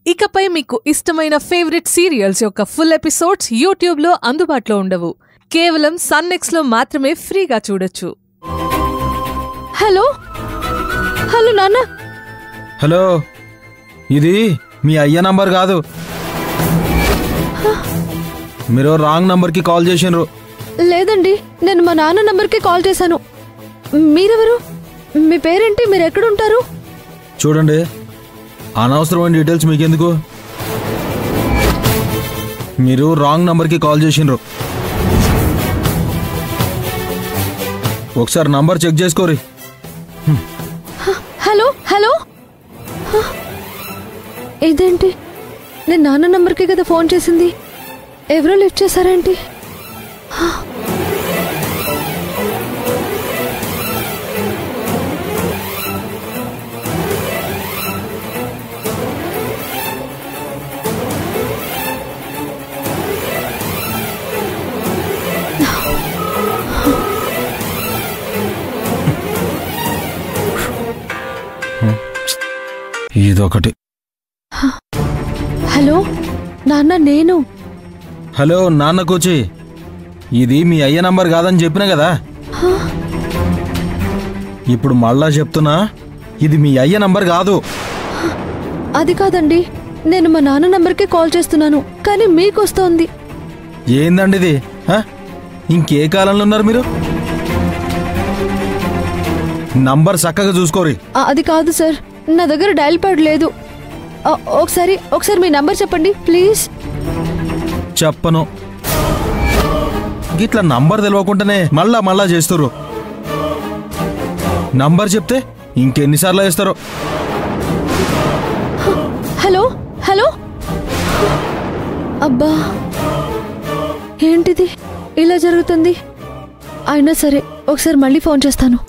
ఇకపై మీకు ఇష్టమైన ఫేవరెట్ సీరియల్స్ యొక్క ఫుల్ ఎపిసోడ్స్ యూట్యూబ్లో అందుబాటులో ఉండవు. కేవలం సన్నెక్స్లో మాత్రమే ఫ్రీగా చూడొచ్చు. హలో హలో నాన్న. హలో, ఇది మీ అయ్య నంబర్ కాదు. మీరు రాంగ్ నంబర్కి కాల్ చేసినారు. లేదండి, నేను మా నాన్న నంబర్కి కాల్ చేశాను. మీరెవరు? మీ పేరేంటి? మీరు ఎక్కడుంటారు? చూడండి, అనవసరమైన డీటెయిల్స్ మీకెందుకు? మీరు రాంగ్ నంబర్కి కాల్ చేసినారు. ఒకసారి నంబర్ చెక్ చేసుకోరి. హలో హలో, ఇదేంటి? నేను నాన్న నంబర్కి కదా ఫోన్ చేసింది. ఎవరో లిఫ్ట్ చేశారేంటి? ఇదొకటి. హలో నాన్న, నేను. హలో నాన్న కూచి, ఇది మీ అయ్య నంబర్ కాదని చెప్పినా కదా. ఇప్పుడు మళ్ళా చెప్తున్నా, ఇది మీ అయ్య నంబర్ కాదు. అది కాదండి, నేను మా నాన్న నంబర్కి కాల్ చేస్తున్నాను, కానీ మీకు వస్తోంది. ఏందండి ఇది? ఇంకే కాలంలో ఉన్నారు మీరు? నంబర్ చక్కగా చూసుకోరి. అది కాదు సార్, నా దగ్గర డయల్ ప్యాడ్ లేదు. ఒకసారి మీ నంబర్ చెప్పండి ప్లీజ్. చెప్పను. ఇట్లా నంబర్ తెలియకుండానే మళ్ళా చేస్తారు. నంబర్ చెప్తే ఇంకెన్నిసార్లు చేస్తారో. Hello hello. అబ్బా, ఏంటిది ఇలా జరుగుతుంది? అయినా సరే, ఒకసారి మళ్ళీ ఫోన్ చేస్తాను.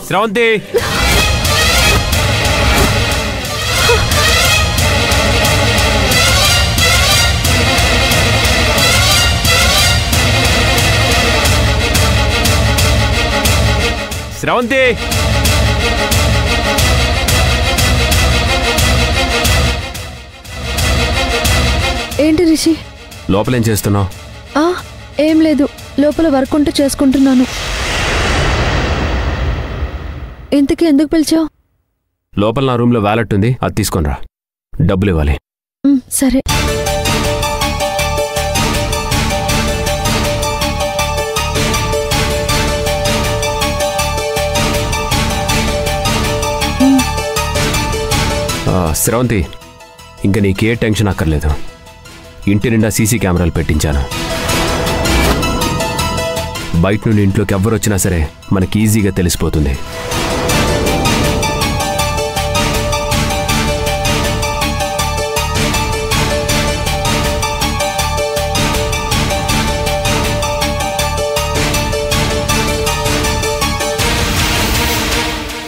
శ్రవంతి, శ్రవంతి, ఏంటి రిషి? లోపలేం చేస్తున్నావు? ఏం లేదు, లోపల వర్క్ ఉంటే చేసుకుంటున్నాను. ఇంతకీ ఎందుకు పిలిచావు? లోపల నా రూమ్లో వ్యాలెట్ ఉంది, అది తీసుకొని రా. డబ్బులు ఇవ్వాలి. సరే. శ్రవంతి, ఇంకా నీకే టెన్షన్ అక్కర్లేదు. ఇంటి నిండా సీసీ కెమెరాలు పెట్టించాను. బయట నుండి ఇంట్లోకి ఎవ్వరు వచ్చినా సరే మనకి ఈజీగా తెలిసిపోతుంది.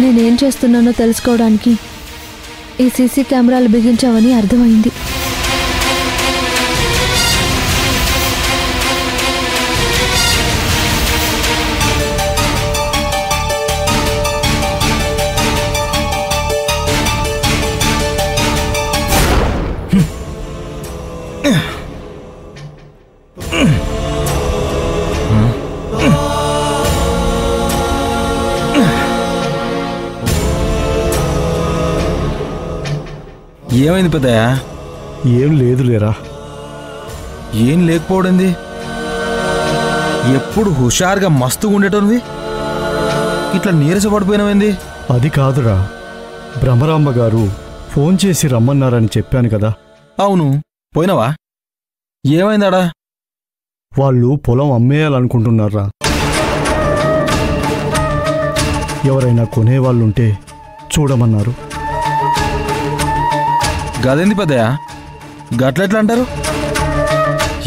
నేనేం చేస్తున్నానో తెలుసుకోవడానికి ఈ సీసీ కెమెరాలు బిగించావని అర్థమైంది. ఏమైంది పెద్దయ్య? ఏం లేదు లేరా. ఏం లేకపోవడింది? ఎప్పుడు హుషారుగా మస్తుగా ఉండేటోనివి, ఇట్లా నీరసపడిపోయినవేంది? అది కాదురా, బ్రహ్మరాంబ గారు ఫోన్ చేసి రమ్మన్నారని చెప్పాను కదా. అవును, పోయినవా? ఏమైందాడా? వాళ్ళు పొలం అమ్మేయాలనుకుంటున్నారా. ఎవరైనా కొనేవాళ్ళుంటే చూడమన్నారు. గదేంది పెద్దయ్య, గట్లెట్లా అంటారు?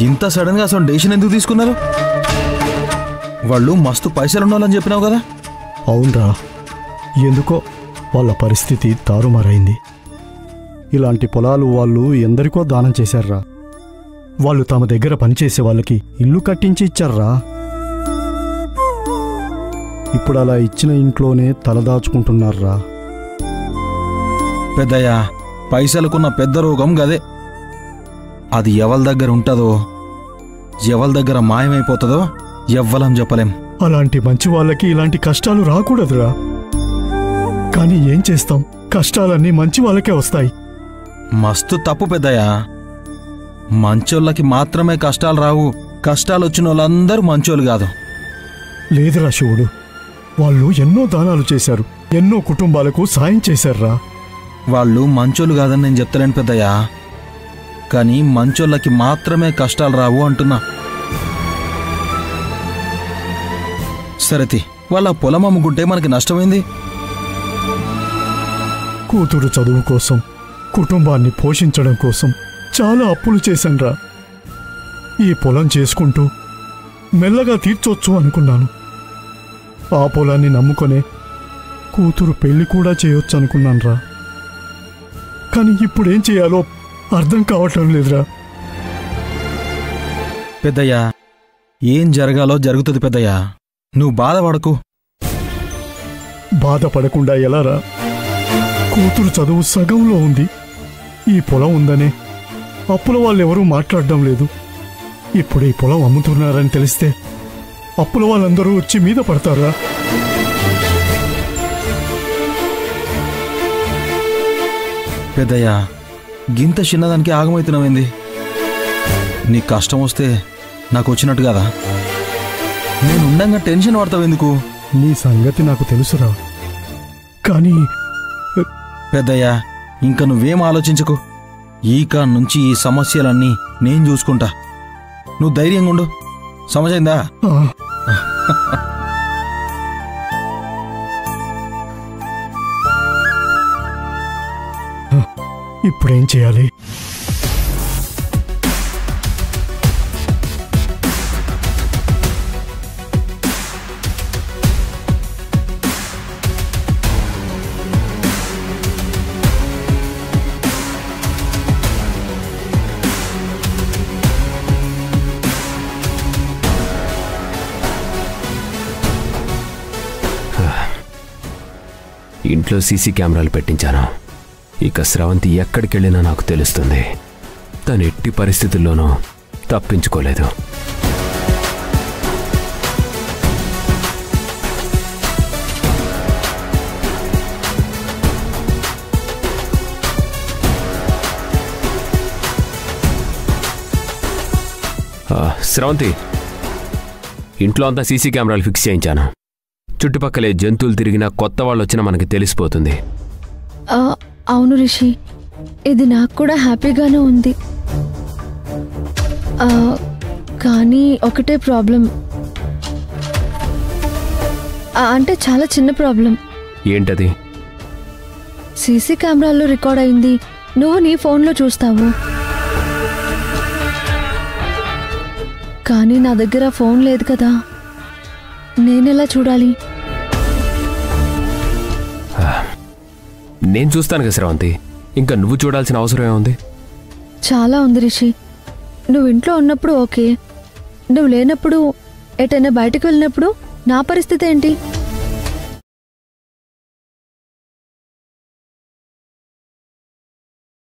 ఇంత సడన్గా అసలు డెసిషన్ ఎందుకు తీసుకున్నారు? వాళ్ళు మస్తు పైసలు ఉండాలని చెప్పినావు కదా. అవునరా, ఎందుకో వాళ్ళ పరిస్థితి తారుమారైంది. ఇలాంటి పొలాలు వాళ్ళు ఎందరికో దానం చేశారా. వాళ్ళు తమ దగ్గర పనిచేసే వాళ్ళకి ఇల్లు కట్టించి ఇచ్చారా. ఇప్పుడు అలా ఇచ్చిన ఇంట్లోనే తలదాచుకుంటున్నారా. పెద్దయ్య, పైసలకున్న పెద్ద రోగం గదే. అది ఎవరి దగ్గర ఉంటుందో, ఎవరి దగ్గర మాయమైపోతుందో ఎవ్వలం చెప్పలేం. అలాంటి మంచి వాళ్ళకి ఇలాంటి కష్టాలు రాకూడదురా. కానీ ఏం చేస్తాం, కష్టాలన్నీ మంచి వాళ్ళకే వస్తాయి. మస్తు తప్పు పెద్దయ్య. మంచోళ్ళకి మాత్రమే కష్టాలు రావు. కష్టాలు వచ్చిన వాళ్ళందరూ మంచోళ్ళు కాదు. లేదురా శివుడు, వాళ్ళు ఎన్నో దానాలు చేశారు, ఎన్నో కుటుంబాలకు సాయం చేశారురా. వాళ్ళు మంచోళ్ళు కాదని నేను చెప్తలేను పెద్దయ్య, కానీ మంచోళ్ళకి మాత్రమే కష్టాలు రావు అంటున్నా. సరేతి, వాళ్ళ పొలం అమ్ముకుంటే మనకి నష్టమైంది. కూతురు చదువు కోసం, కుటుంబాన్ని పోషించడం కోసం చాలా అప్పులు చేశాన్రా. ఈ పొలం చేసుకుంటూ మెల్లగా తీర్చొచ్చు అనుకున్నాను. ఆ పొలాన్ని నమ్ముకొనే కూతురు పెళ్లి కూడా చేయొచ్చు అనుకున్నాన్రా. కానీ ఇప్పుడేం చేయాలో అర్థం కావటం లేదురా. పెద్దయ్య, ఏం జరగాలో జరుగుతుంది పెద్దయ్య. నువ్వు బాధపడకు. బాధపడకుండా ఎలారా? కూతురు చదువు సగంలో ఉంది. ఈ పొలం ఉందనే అప్పుల వాళ్ళెవరూ మాట్లాడడం లేదు. ఇప్పుడు ఈ పొలం అమ్ముతున్నారని తెలిస్తే అప్పుల వాళ్ళందరూ వచ్చి మీద పడతారా? పెద్దయ్య, గింత చిన్నదానికి ఆగమవుతున్నామైంది. నీ కష్టం వస్తే నాకు వచ్చినట్టు కదా. నేను ఉండంగా టెన్షన్ పడతావు ఎందుకు? నీ సంగతి నాకు తెలుసురా. కానీ పెద్దయ్య, ఇంకా నువ్వేం ఆలోచించకు. ఈక నుంచి ఈ సమస్యలన్నీ నేను చూసుకుంటా. నువ్వు ధైర్యంగా ఉండు. సమజైందా? ఇప్పుడేం చేయాలి? ఇంట్లో సీసీ కెమెరాలు పెట్టించాను. ఇక స్రవంతి ఎక్కడికెళ్ళినా నాకు తెలుస్తుంది. తను ఎట్టి పరిస్థితుల్లోనూ తప్పించుకోలేదు. స్రవంతి, ఇంట్లో అంతా సీసీ కెమెరాలు ఫిక్స్ చేయించాను. చుట్టుపక్కలే జంతువులు తిరిగినా, కొత్త వాళ్ళు వచ్చినా మనకి తెలిసిపోతుంది. అవును రిషి, ఇది నాకు కూడా హ్యాపీగానే ఉంది. కానీ ఒకటే ప్రాబ్లం, అంటే చాలా చిన్న ప్రాబ్లం. ఏంటది? సీసీ కెమెరాల్లో రికార్డ్ అయింది నువ్వు నీ ఫోన్లో చూస్తావు, కానీ నా దగ్గర ఫోన్ లేదు కదా. నేనెలా చూడాలి? నేను చూస్తాను కదా స్రవంతి, ఇంకా నువ్వు చూడాల్సిన అవసరం ఏముంది? చాలా ఉంది రిషి. నువ్వు ఇంట్లో ఉన్నప్పుడు ఓకే, నువ్వు లేనప్పుడు ఎటైనా బయటకు వెళ్ళినప్పుడు నా పరిస్థితి ఏంటి?